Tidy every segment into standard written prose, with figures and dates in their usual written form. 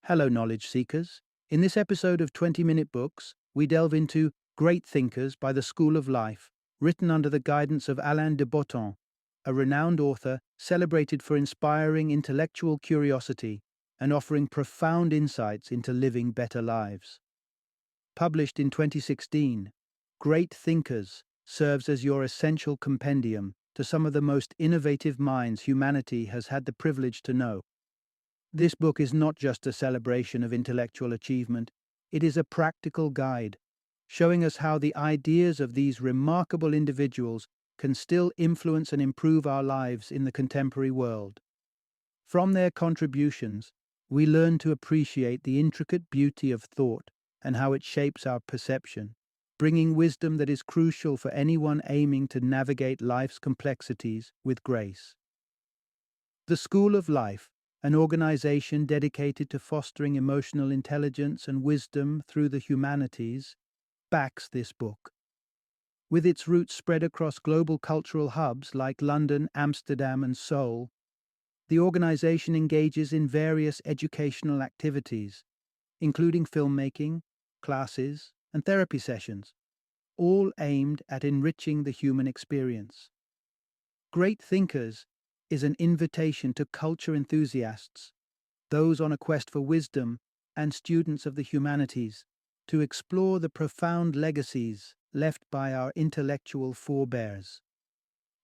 Hello, knowledge seekers. In this episode of 20-Minute Books, we delve into Great Thinkers by the School of Life, written under the guidance of Alain de Botton, a renowned author celebrated for inspiring intellectual curiosity and offering profound insights into living better lives. Published in 2016, Great Thinkers serves as your essential compendium to some of the most innovative minds humanity has had the privilege to know. This book is not just a celebration of intellectual achievement, it is a practical guide, showing us how the ideas of these remarkable individuals can still influence and improve our lives in the contemporary world. From their contributions, we learn to appreciate the intricate beauty of thought and how it shapes our perception, bringing wisdom that is crucial for anyone aiming to navigate life's complexities with grace. The School of Life, an organization dedicated to fostering emotional intelligence and wisdom through the humanities, backs this book. With its roots spread across global cultural hubs like London, Amsterdam, and Seoul, the organization engages in various educational activities, including filmmaking, classes, and therapy sessions, all aimed at enriching the human experience. Great Thinkers is an invitation to culture enthusiasts, those on a quest for wisdom, and students of the humanities to explore the profound legacies left by our intellectual forebears.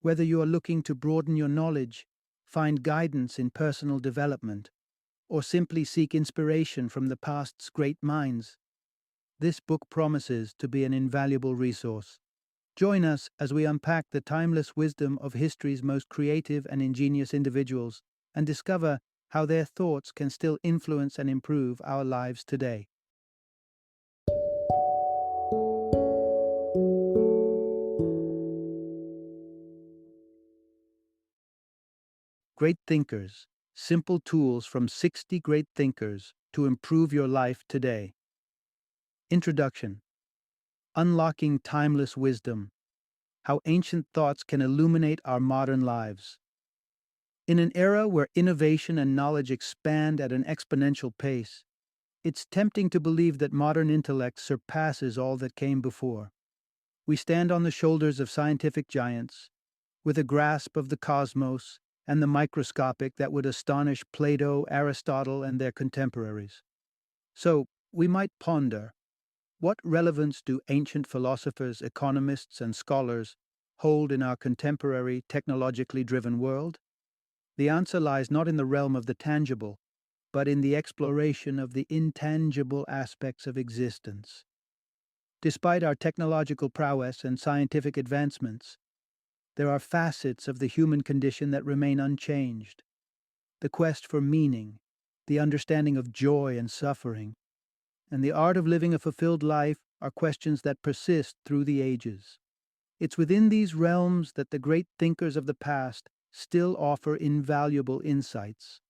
Whether you are looking to broaden your knowledge, find guidance in personal development, or simply seek inspiration from the past's great minds, this book promises to be an invaluable resource. Join us as we unpack the timeless wisdom of history's most creative and ingenious individuals and discover how their thoughts can still influence and improve our lives today. Great Thinkers, simple tools from 60 great thinkers to improve your life today. Introduction: Unlocking Timeless Wisdom, How Ancient Thoughts Can Illuminate Our Modern Lives. In an era where innovation and knowledge expand at an exponential pace, it's tempting to believe that modern intellect surpasses all that came before. We stand on the shoulders of scientific giants, with a grasp of the cosmos and the microscopic that would astonish Plato, Aristotle, and their contemporaries. So, we might ponder, what relevance do ancient philosophers, economists, and scholars hold in our contemporary, technologically driven world? The answer lies not in the realm of the tangible, but in the exploration of the intangible aspects of existence. Despite our technological prowess and scientific advancements, there are facets of the human condition that remain unchanged. The quest for meaning, the understanding of joy and suffering, and the art of living a fulfilled life are questions that persist through the ages. It's within these realms that the great thinkers of the past still offer invaluable insights.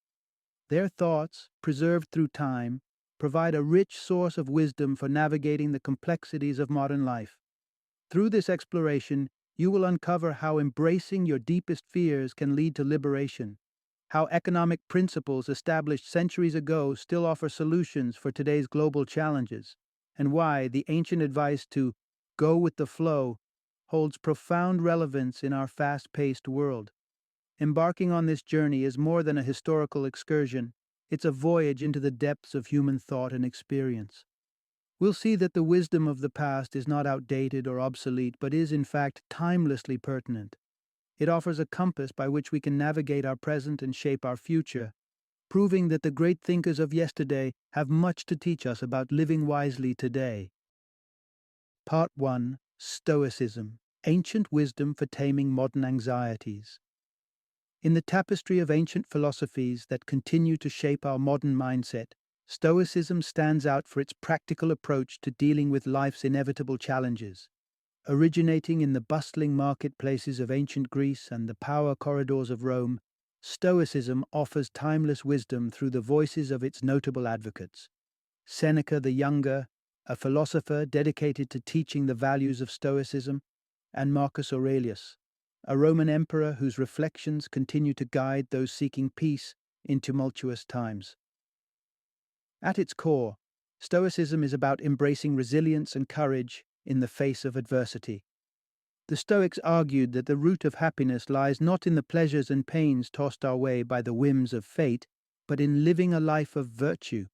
Their thoughts, preserved through time, provide a rich source of wisdom for navigating the complexities of modern life. Through this exploration, you will uncover how embracing your deepest fears can lead to liberation, how economic principles established centuries ago still offer solutions for today's global challenges, and why the ancient advice to go with the flow holds profound relevance in our fast-paced world. Embarking on this journey is more than a historical excursion, it's a voyage into the depths of human thought and experience. We'll see that the wisdom of the past is not outdated or obsolete, but is in fact timelessly pertinent. It offers a compass by which we can navigate our present and shape our future, proving that the great thinkers of yesterday have much to teach us about living wisely today. Part 1: Stoicism, Ancient Wisdom for Taming Modern Anxieties. In the tapestry of ancient philosophies that continue to shape our modern mindset, Stoicism stands out for its practical approach to dealing with life's inevitable challenges. Originating in the bustling marketplaces of ancient Greece and the power corridors of Rome, Stoicism offers timeless wisdom through the voices of its notable advocates. Seneca the Younger, a philosopher dedicated to teaching the values of Stoicism, and Marcus Aurelius, a Roman emperor whose reflections continue to guide those seeking peace in tumultuous times. At its core, Stoicism is about embracing resilience and courage in the face of adversity. The Stoics argued that the root of happiness lies not in the pleasures and pains tossed our way by the whims of fate, but in living a life of virtue.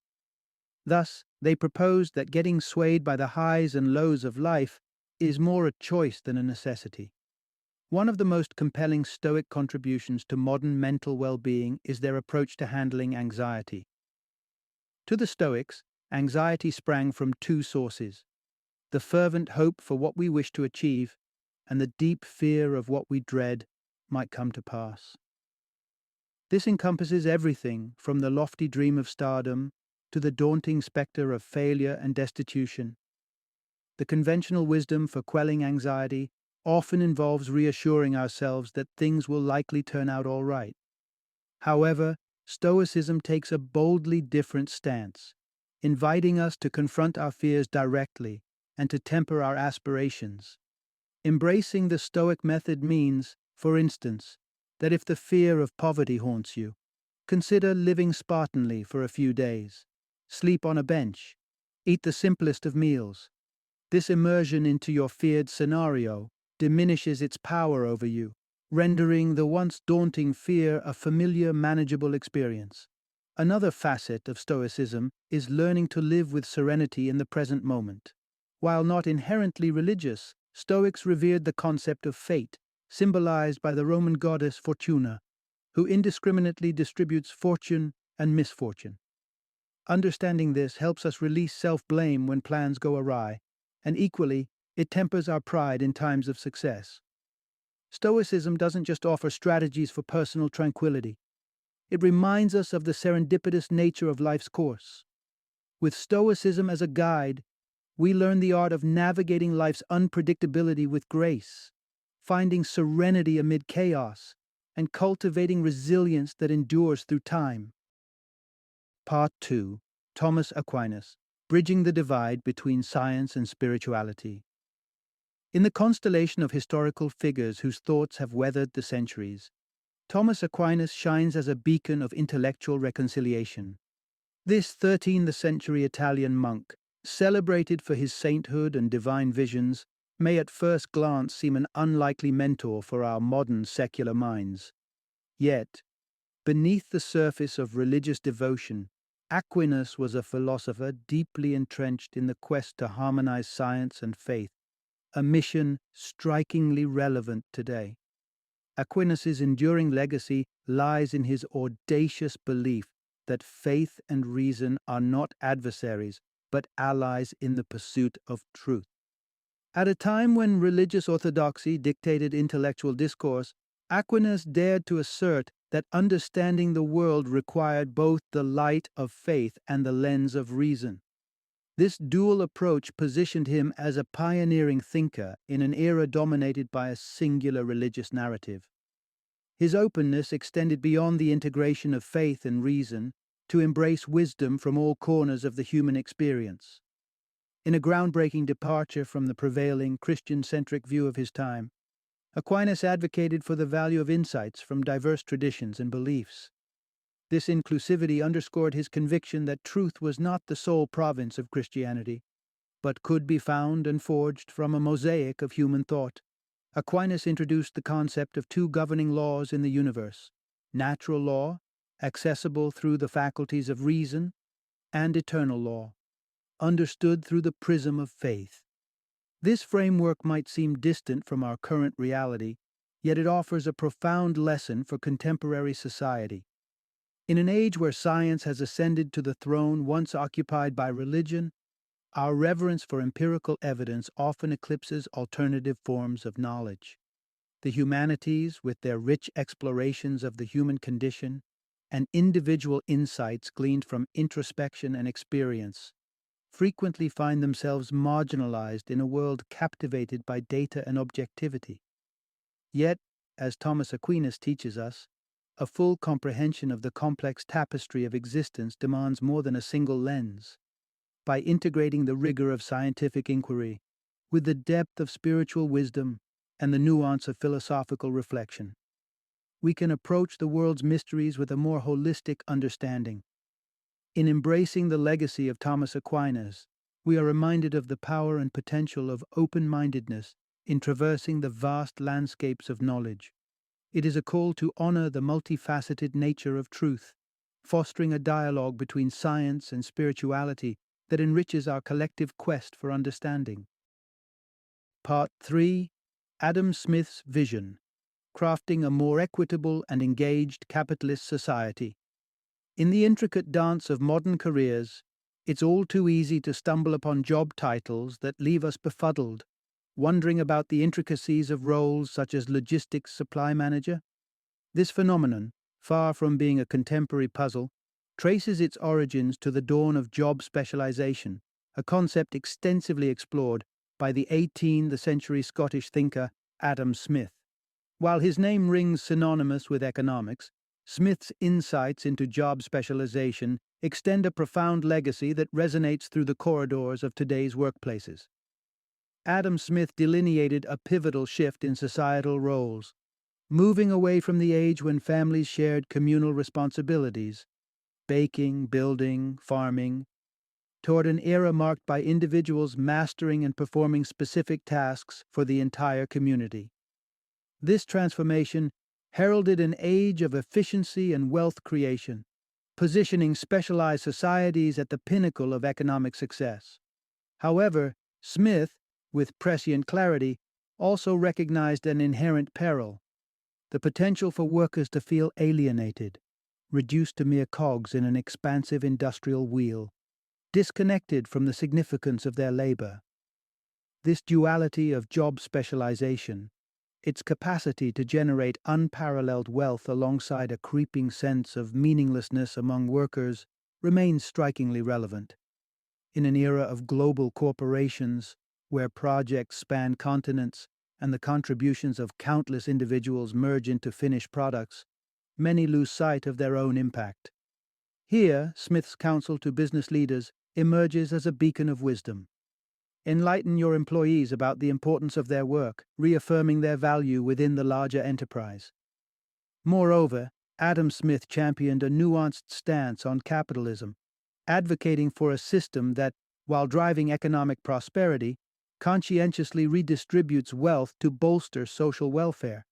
Thus, they proposed that getting swayed by the highs and lows of life is more a choice than a necessity. One of the most compelling Stoic contributions to modern mental well-being is their approach to handling anxiety. To the Stoics, anxiety sprang from two sources: the fervent hope for what we wish to achieve, and the deep fear of what we dread might come to pass. This encompasses everything from the lofty dream of stardom to the daunting specter of failure and destitution. The conventional wisdom for quelling anxiety often involves reassuring ourselves that things will likely turn out all right. However, Stoicism takes a boldly different stance, inviting us to confront our fears directly and to temper our aspirations. Embracing the Stoic method means, for instance, that if the fear of poverty haunts you, consider living Spartanly for a few days. Sleep on a bench. Eat the simplest of meals. This immersion into your feared scenario diminishes its power over you, rendering the once daunting fear a familiar, manageable experience. Another facet of Stoicism is learning to live with serenity in the present moment. While not inherently religious, Stoics revered the concept of fate, symbolized by the Roman goddess Fortuna, who indiscriminately distributes fortune and misfortune. Understanding this helps us release self-blame when plans go awry, and equally, it tempers our pride in times of success. Stoicism doesn't just offer strategies for personal tranquility. It reminds us of the serendipitous nature of life's course. With Stoicism as a guide, we learn the art of navigating life's unpredictability with grace, finding serenity amid chaos, and cultivating resilience that endures through time. Part 2. Thomas Aquinas, Bridging the Divide Between Science and Spirituality. In the constellation of historical figures whose thoughts have weathered the centuries, Thomas Aquinas shines as a beacon of intellectual reconciliation. This 13th century Italian monk, celebrated for his sainthood and divine visions, may at first glance seem an unlikely mentor for our modern secular minds. Yet, beneath the surface of religious devotion, Aquinas was a philosopher deeply entrenched in the quest to harmonize science and faith, a mission strikingly relevant today. Aquinas' enduring legacy lies in his audacious belief that faith and reason are not adversaries, but allies in the pursuit of truth. At a time when religious orthodoxy dictated intellectual discourse, Aquinas dared to assert that understanding the world required both the light of faith and the lens of reason. This dual approach positioned him as a pioneering thinker in an era dominated by a singular religious narrative. His openness extended beyond the integration of faith and reason to embrace wisdom from all corners of the human experience. In a groundbreaking departure from the prevailing Christian-centric view of his time, Aquinas advocated for the value of insights from diverse traditions and beliefs. This inclusivity underscored his conviction that truth was not the sole province of Christianity, but could be found and forged from a mosaic of human thought. Aquinas introduced the concept of two governing laws in the universe: natural law, accessible through the faculties of reason, and eternal law, understood through the prism of faith. This framework might seem distant from our current reality, yet it offers a profound lesson for contemporary society. In an age where science has ascended to the throne once occupied by religion, our reverence for empirical evidence often eclipses alternative forms of knowledge. The humanities, with their rich explorations of the human condition, and individual insights gleaned from introspection and experience, frequently find themselves marginalized in a world captivated by data and objectivity. Yet, as Thomas Aquinas teaches us, a full comprehension of the complex tapestry of existence demands more than a single lens. By integrating the rigor of scientific inquiry with the depth of spiritual wisdom and the nuance of philosophical reflection, we can approach the world's mysteries with a more holistic understanding. In embracing the legacy of Thomas Aquinas, we are reminded of the power and potential of open-mindedness in traversing the vast landscapes of knowledge. It is a call to honor the multifaceted nature of truth, fostering a dialogue between science and spirituality that enriches our collective quest for understanding. Part 3. Adam Smith's Vision: Crafting a More Equitable and Engaged Capitalist Society. In the intricate dance of modern careers, it's all too easy to stumble upon job titles that leave us befuddled, wondering about the intricacies of roles such as logistics supply manager. This phenomenon, far from being a contemporary puzzle, traces its origins to the dawn of job specialization, a concept extensively explored by the 18th century Scottish thinker Adam Smith. While his name rings synonymous with economics, Smith's insights into job specialization extend a profound legacy that resonates through the corridors of today's workplaces. Adam Smith delineated a pivotal shift in societal roles, moving away from the age when families shared communal responsibilities, baking, building, farming, toward an era marked by individuals mastering and performing specific tasks for the entire community. This transformation heralded an age of efficiency and wealth creation, positioning specialized societies at the pinnacle of economic success. However, Smith, with prescient clarity, also recognized an inherent peril: the potential for workers to feel alienated, reduced to mere cogs in an expansive industrial wheel, disconnected from the significance of their labor. This duality of job specialization, its capacity to generate unparalleled wealth alongside a creeping sense of meaninglessness among workers, remains strikingly relevant. In an era of global corporations, where projects span continents and the contributions of countless individuals merge into finished products, many lose sight of their own impact. Here, Smith's counsel to business leaders emerges as a beacon of wisdom. Enlighten your employees about the importance of their work, reaffirming their value within the larger enterprise. Moreover, Adam Smith championed a nuanced stance on capitalism, advocating for a system that, while driving economic prosperity, conscientiously redistributes wealth to bolster social welfare.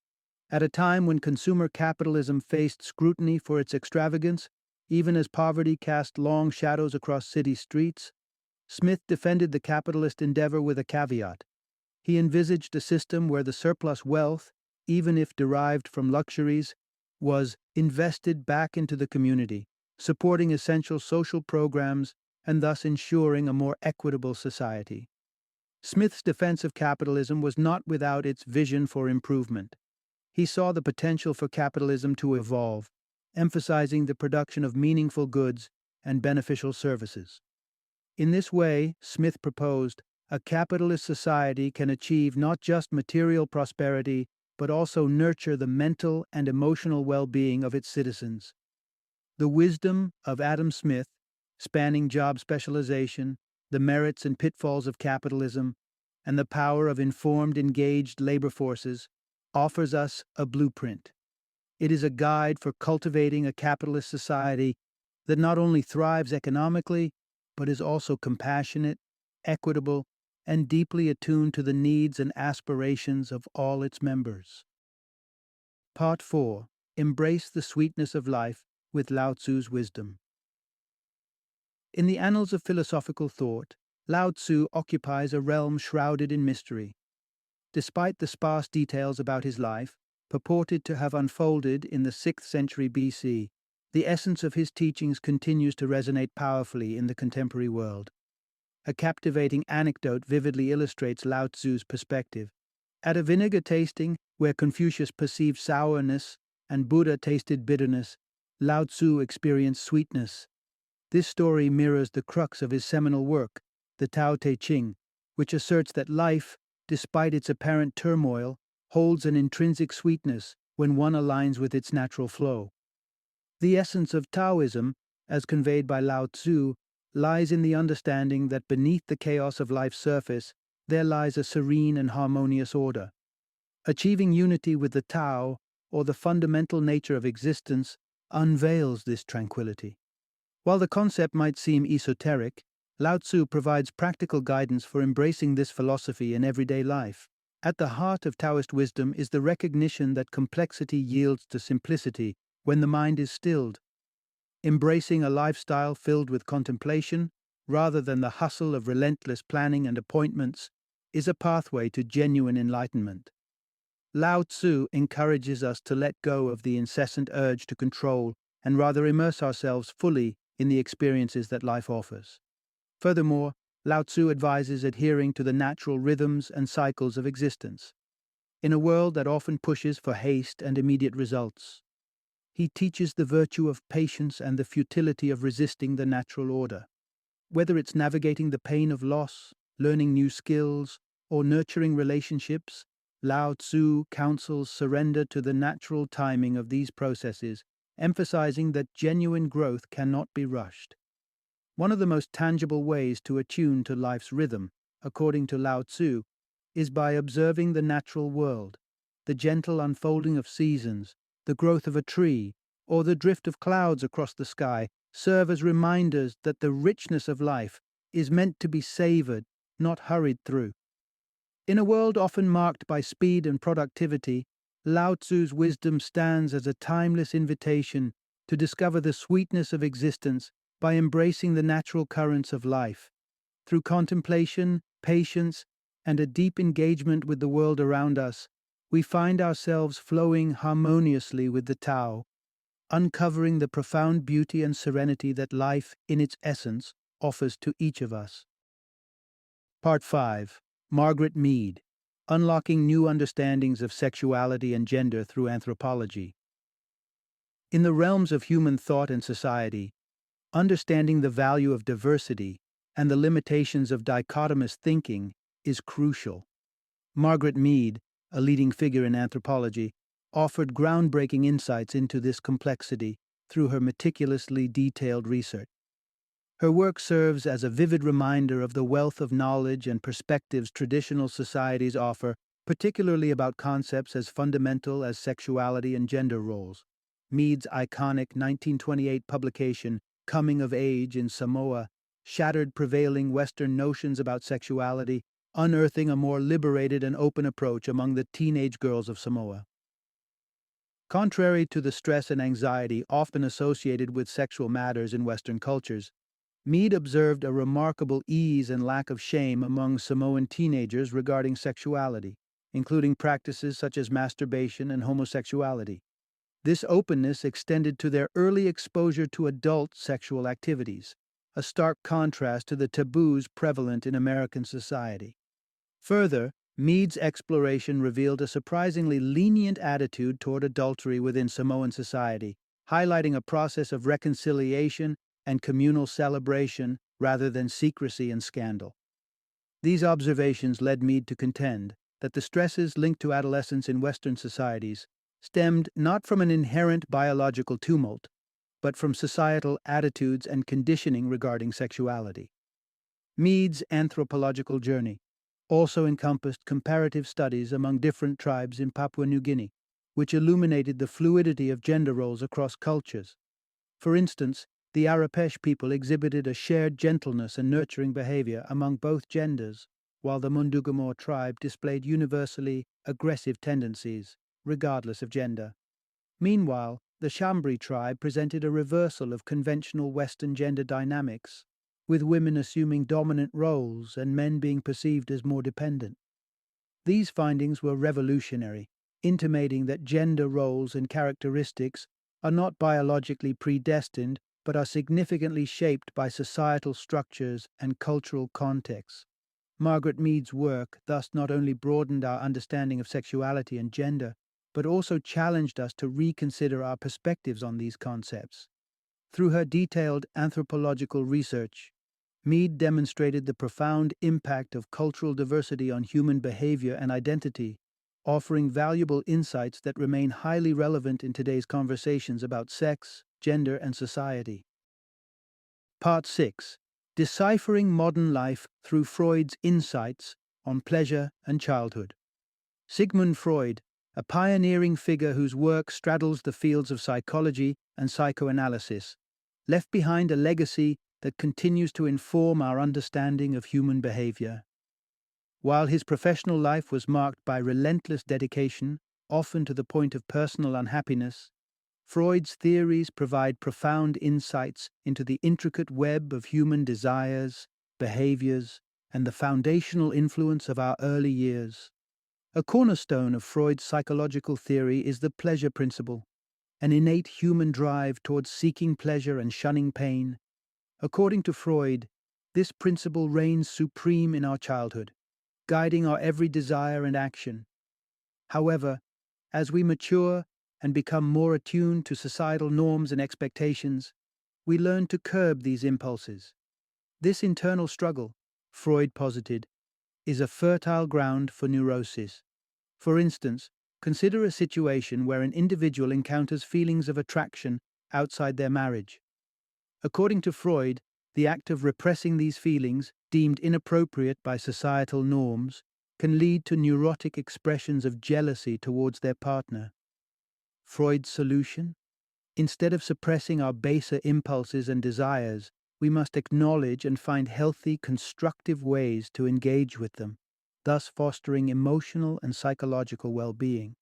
At a time when consumer capitalism faced scrutiny for its extravagance, even as poverty cast long shadows across city streets, Smith defended the capitalist endeavor with a caveat. He envisaged a system where the surplus wealth, even if derived from luxuries, was invested back into the community, supporting essential social programs and thus ensuring a more equitable society. Smith's defense of capitalism was not without its vision for improvement. He saw the potential for capitalism to evolve, emphasizing the production of meaningful goods and beneficial services. In this way, Smith proposed, a capitalist society can achieve not just material prosperity, but also nurture the mental and emotional well-being of its citizens. The wisdom of Adam Smith, spanning job specialization, the merits and pitfalls of capitalism, and the power of informed, engaged labor forces, offers us a blueprint. It is a guide for cultivating a capitalist society that not only thrives economically, but is also compassionate, equitable, and deeply attuned to the needs and aspirations of all its members. Part 4. Embrace the Sweetness of Life with Lao Tzu's Wisdom. In the annals of philosophical thought, Lao Tzu occupies a realm shrouded in mystery. Despite the sparse details about his life, purported to have unfolded in the 6th century BC, the essence of his teachings continues to resonate powerfully in the contemporary world. A captivating anecdote vividly illustrates Lao Tzu's perspective. At a vinegar tasting, where Confucius perceived sourness and Buddha tasted bitterness, Lao Tzu experienced sweetness. This story mirrors the crux of his seminal work, the Tao Te Ching, which asserts that life, despite its apparent turmoil, holds an intrinsic sweetness when one aligns with its natural flow. The essence of Taoism, as conveyed by Lao Tzu, lies in the understanding that beneath the chaos of life's surface, there lies a serene and harmonious order. Achieving unity with the Tao, or the fundamental nature of existence, unveils this tranquility. While the concept might seem esoteric, Lao Tzu provides practical guidance for embracing this philosophy in everyday life. At the heart of Taoist wisdom is the recognition that complexity yields to simplicity when the mind is stilled. Embracing a lifestyle filled with contemplation, rather than the hustle of relentless planning and appointments, is a pathway to genuine enlightenment. Lao Tzu encourages us to let go of the incessant urge to control and rather immerse ourselves fully in the experiences that life offers. Furthermore, Lao Tzu advises adhering to the natural rhythms and cycles of existence. In a world that often pushes for haste and immediate results, he teaches the virtue of patience and the futility of resisting the natural order. Whether it's navigating the pain of loss, learning new skills, or nurturing relationships, Lao Tzu counsels surrender to the natural timing of these processes, emphasizing that genuine growth cannot be rushed. One of the most tangible ways to attune to life's rhythm, according to Lao Tzu, is by observing the natural world. The gentle unfolding of seasons, the growth of a tree, or the drift of clouds across the sky serve as reminders that the richness of life is meant to be savored, not hurried through. In a world often marked by speed and productivity, Lao Tzu's wisdom stands as a timeless invitation to discover the sweetness of existence by embracing the natural currents of life. Through contemplation, patience, and a deep engagement with the world around us, we find ourselves flowing harmoniously with the Tao, uncovering the profound beauty and serenity that life, in its essence, offers to each of us. Part 5. Margaret Mead, Unlocking New Understandings of Sexuality and Gender Through Anthropology. In the realms of human thought and society, understanding the value of diversity and the limitations of dichotomous thinking is crucial. Margaret Mead, a leading figure in anthropology, offered groundbreaking insights into this complexity through her meticulously detailed research. Her work serves as a vivid reminder of the wealth of knowledge and perspectives traditional societies offer, particularly about concepts as fundamental as sexuality and gender roles. Mead's iconic 1928 publication, Coming of Age in Samoa, shattered prevailing Western notions about sexuality, unearthing a more liberated and open approach among the teenage girls of Samoa. Contrary to the stress and anxiety often associated with sexual matters in Western cultures, Mead observed a remarkable ease and lack of shame among Samoan teenagers regarding sexuality, including practices such as masturbation and homosexuality. This openness extended to their early exposure to adult sexual activities, a stark contrast to the taboos prevalent in American society. Further, Mead's exploration revealed a surprisingly lenient attitude toward adultery within Samoan society, highlighting a process of reconciliation and communal celebration rather than secrecy and scandal. These observations led Mead to contend that the stresses linked to adolescence in Western societies stemmed not from an inherent biological tumult, but from societal attitudes and conditioning regarding sexuality. Mead's anthropological journey also encompassed comparative studies among different tribes in Papua New Guinea, which illuminated the fluidity of gender roles across cultures. For instance, the Arapesh people exhibited a shared gentleness and nurturing behavior among both genders, while the Mundugamor tribe displayed universally aggressive tendencies, regardless of gender. Meanwhile, the Chambri tribe presented a reversal of conventional Western gender dynamics, with women assuming dominant roles and men being perceived as more dependent. These findings were revolutionary, intimating that gender roles and characteristics are not biologically predestined but are significantly shaped by societal structures and cultural contexts. Margaret Mead's work thus not only broadened our understanding of sexuality and gender, but also challenged us to reconsider our perspectives on these concepts. Through her detailed anthropological research, Mead demonstrated the profound impact of cultural diversity on human behavior and identity, offering valuable insights that remain highly relevant in today's conversations about sex, gender, and society. Part 6. Deciphering Modern Life Through Freud's Insights on Pleasure and Childhood. Sigmund Freud, a pioneering figure whose work straddles the fields of psychology and psychoanalysis, left behind a legacy that continues to inform our understanding of human behavior. While his professional life was marked by relentless dedication, often to the point of personal unhappiness, Freud's theories provide profound insights into the intricate web of human desires, behaviors, and the foundational influence of our early years. A cornerstone of Freud's psychological theory is the pleasure principle, an innate human drive towards seeking pleasure and shunning pain. According to Freud, this principle reigns supreme in our childhood, guiding our every desire and action. However, as we mature and become more attuned to societal norms and expectations, we learn to curb these impulses. This internal struggle, Freud posited, is a fertile ground for neurosis. For instance, consider a situation where an individual encounters feelings of attraction outside their marriage. According to Freud, the act of repressing these feelings, deemed inappropriate by societal norms, can lead to neurotic expressions of jealousy towards their partner. Freud's solution? Instead of suppressing our baser impulses and desires, we must acknowledge and find healthy, constructive ways to engage with them, thus fostering emotional and psychological well-being.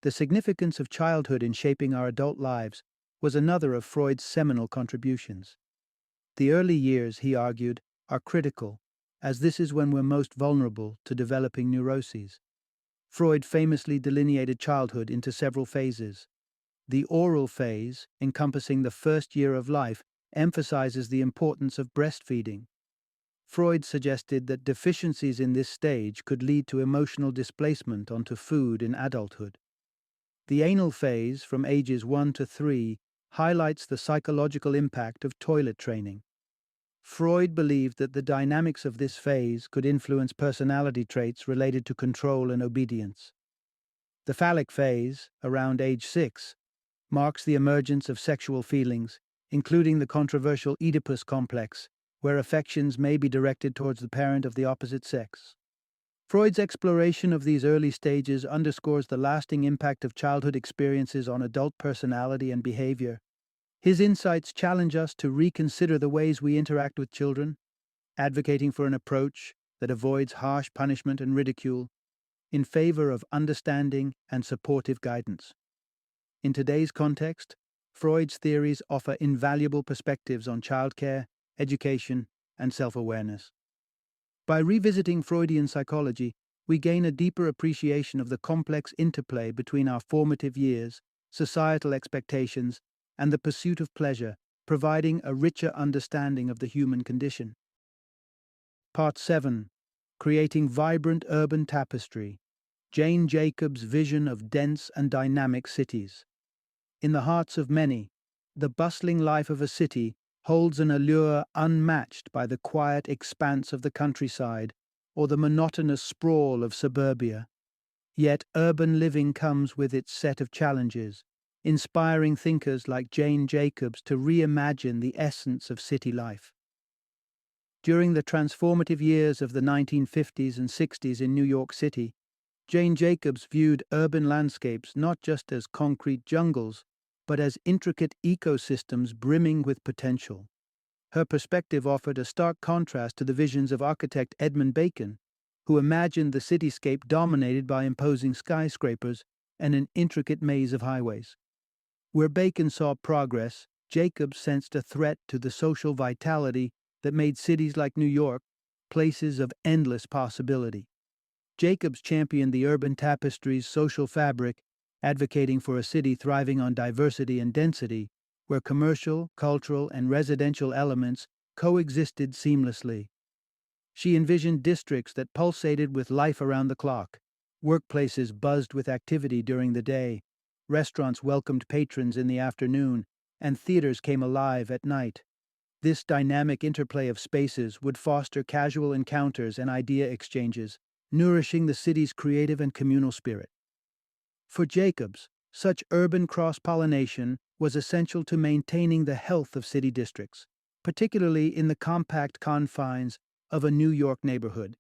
The significance of childhood in shaping our adult lives was another of Freud's seminal contributions. The early years, he argued, are critical, as this is when we're most vulnerable to developing neuroses. Freud famously delineated childhood into several phases. The oral phase, encompassing the first year of life, emphasizes the importance of breastfeeding. Freud suggested that deficiencies in this stage could lead to emotional displacement onto food in adulthood. The anal phase, from ages 1 to 3, highlights the psychological impact of toilet training. Freud believed that the dynamics of this phase could influence personality traits related to control and obedience. The phallic phase, around age 6, marks the emergence of sexual feelings, including the controversial Oedipus complex, where affections may be directed towards the parent of the opposite sex. Freud's exploration of these early stages underscores the lasting impact of childhood experiences on adult personality and behavior. His insights challenge us to reconsider the ways we interact with children, advocating for an approach that avoids harsh punishment and ridicule in favor of understanding and supportive guidance. In today's context, Freud's theories offer invaluable perspectives on childcare, education, and self-awareness. By revisiting Freudian psychology, we gain a deeper appreciation of the complex interplay between our formative years, societal expectations, and the pursuit of pleasure, providing a richer understanding of the human condition. Part 7. Creating Vibrant Urban Tapestry. Jane Jacobs' Vision of Dense and Dynamic Cities. In the hearts of many, the bustling life of a city holds an allure unmatched by the quiet expanse of the countryside or the monotonous sprawl of suburbia. Yet urban living comes with its set of challenges, inspiring thinkers like Jane Jacobs to reimagine the essence of city life. During the transformative years of the 1950s and 60s in New York City, Jane Jacobs viewed urban landscapes not just as concrete jungles, but as intricate ecosystems brimming with potential. Her perspective offered a stark contrast to the visions of architect Edmund Bacon, who imagined the cityscape dominated by imposing skyscrapers and an intricate maze of highways. Where Bacon saw progress, Jacobs sensed a threat to the social vitality that made cities like New York places of endless possibility. Jacobs championed the urban tapestry's social fabric, advocating for a city thriving on diversity and density, where commercial, cultural, and residential elements coexisted seamlessly. She envisioned districts that pulsated with life around the clock. Workplaces buzzed with activity during the day, restaurants welcomed patrons in the afternoon, and theaters came alive at night. This dynamic interplay of spaces would foster casual encounters and idea exchanges, nourishing the city's creative and communal spirit. For Jacobs, such urban cross-pollination was essential to maintaining the health of city districts, particularly in the compact confines of a New York neighborhood.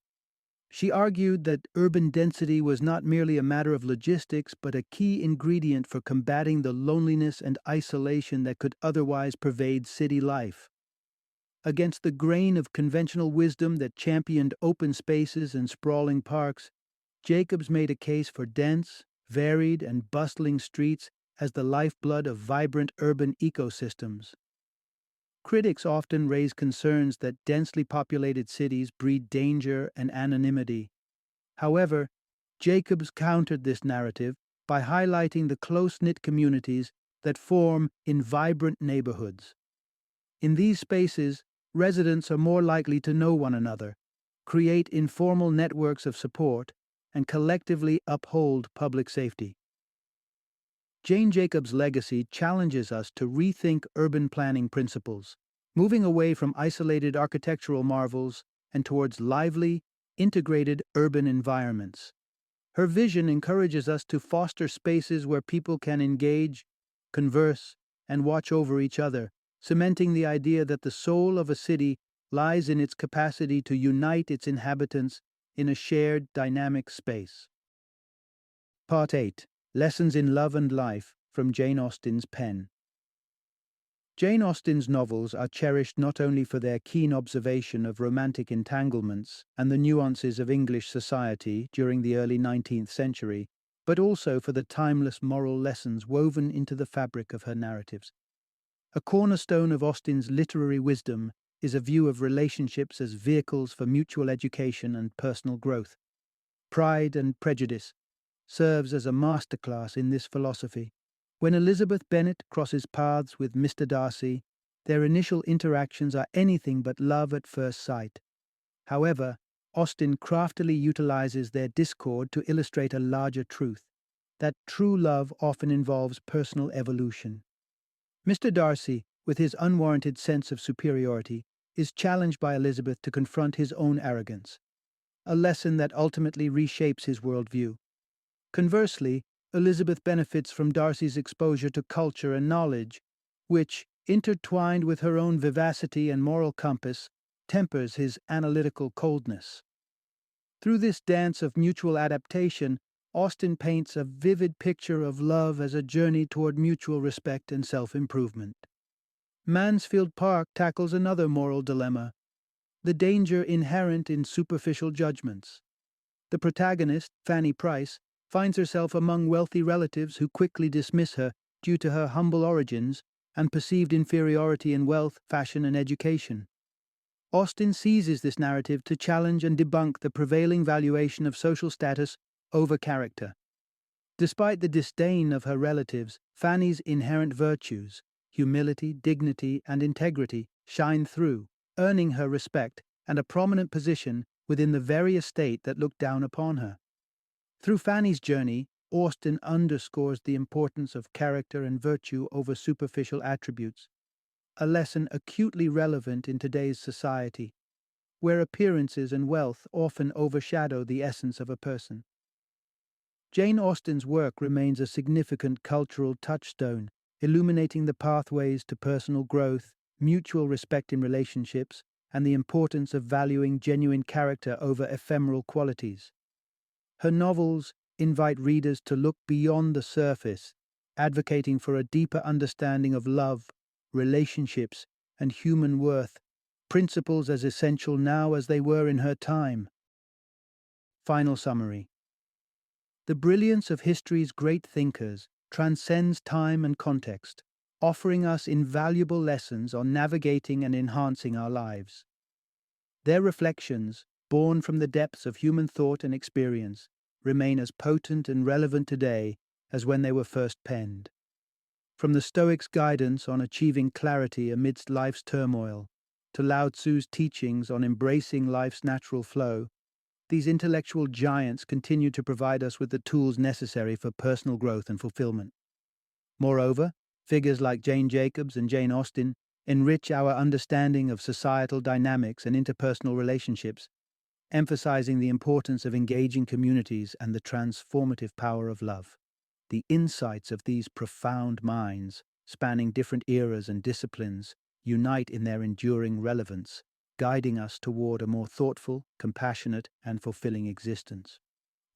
She argued that urban density was not merely a matter of logistics, but a key ingredient for combating the loneliness and isolation that could otherwise pervade city life. Against the grain of conventional wisdom that championed open spaces and sprawling parks, Jacobs made a case for dense, varied, and bustling streets as the lifeblood of vibrant urban ecosystems. Critics often raise concerns that densely populated cities breed danger and anonymity. However, Jacobs countered this narrative by highlighting the close-knit communities that form in vibrant neighborhoods. In these spaces, residents are more likely to know one another, create informal networks of support, and collectively uphold public safety. Jane Jacobs' legacy challenges us to rethink urban planning principles, moving away from isolated architectural marvels and towards lively, integrated urban environments. Her vision encourages us to foster spaces where people can engage, converse, and watch over each other, cementing the idea that the soul of a city lies in its capacity to unite its inhabitants in a shared, dynamic space. Part 8. Lessons in Love and Life from Jane Austen's pen. Jane Austen's novels are cherished not only for their keen observation of romantic entanglements and the nuances of English society during the early 19th century, but also for the timeless moral lessons woven into the fabric of her narratives. A cornerstone of Austen's literary wisdom is a view of relationships as vehicles for mutual education and personal growth. Pride and Prejudice serves as a masterclass in this philosophy. When Elizabeth Bennet crosses paths with Mr. Darcy, their initial interactions are anything but love at first sight. However, Austen craftily utilizes their discord to illustrate a larger truth, that true love often involves personal evolution. Mr. Darcy, with his unwarranted sense of superiority, is challenged by Elizabeth to confront his own arrogance, a lesson that ultimately reshapes his worldview. Conversely, Elizabeth benefits from Darcy's exposure to culture and knowledge, which, intertwined with her own vivacity and moral compass, tempers his analytical coldness. Through this dance of mutual adaptation, Austen paints a vivid picture of love as a journey toward mutual respect and self-improvement. Mansfield Park tackles another moral dilemma: the danger inherent in superficial judgments. The protagonist, Fanny Price, finds herself among wealthy relatives who quickly dismiss her due to her humble origins and perceived inferiority in wealth, fashion, and education. Austen seizes this narrative to challenge and debunk the prevailing valuation of social status over character. Despite the disdain of her relatives, Fanny's inherent virtues, humility, dignity, and integrity, shine through, earning her respect and a prominent position within the very estate that looked down upon her. Through Fanny's journey, Austen underscores the importance of character and virtue over superficial attributes, a lesson acutely relevant in today's society, where appearances and wealth often overshadow the essence of a person. Jane Austen's work remains a significant cultural touchstone, illuminating the pathways to personal growth, mutual respect in relationships, and the importance of valuing genuine character over ephemeral qualities. Her novels invite readers to look beyond the surface, advocating for a deeper understanding of love, relationships, and human worth, principles as essential now as they were in her time. Final summary. The brilliance of history's great thinkers transcends time and context, offering us invaluable lessons on navigating and enhancing our lives. Their reflections, born from the depths of human thought and experience, remain as potent and relevant today as when they were first penned. From the Stoics' guidance on achieving clarity amidst life's turmoil, to Lao Tzu's teachings on embracing life's natural flow, these intellectual giants continue to provide us with the tools necessary for personal growth and fulfillment. Moreover, figures like Jane Jacobs and Jane Austen enrich our understanding of societal dynamics and interpersonal relationships, emphasizing the importance of engaging communities and the transformative power of love. The insights of these profound minds, spanning different eras and disciplines, unite in their enduring relevance, guiding us toward a more thoughtful, compassionate, and fulfilling existence.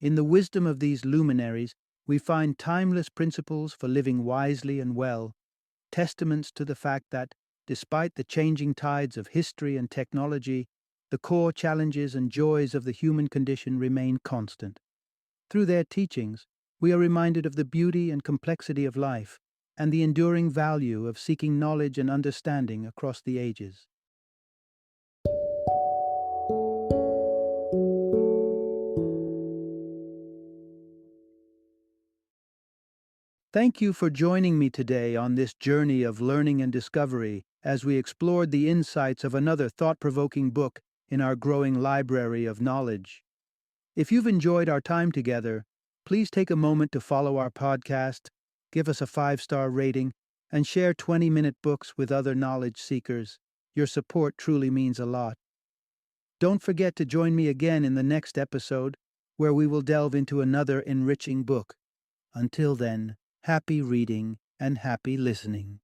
In the wisdom of these luminaries, we find timeless principles for living wisely and well, testaments to the fact that, despite the changing tides of history and technology, the core challenges and joys of the human condition remain constant. Through their teachings, we are reminded of the beauty and complexity of life and the enduring value of seeking knowledge and understanding across the ages. Thank you for joining me today on this journey of learning and discovery as we explored the insights of another thought provoking book in our growing library of knowledge. If you've enjoyed our time together, please take a moment to follow our podcast, give us a 5-star rating, and share 20-minute books with other knowledge seekers. Your support truly means a lot. Don't forget to join me again in the next episode, where we will delve into another enriching book. Until then, happy reading and happy listening.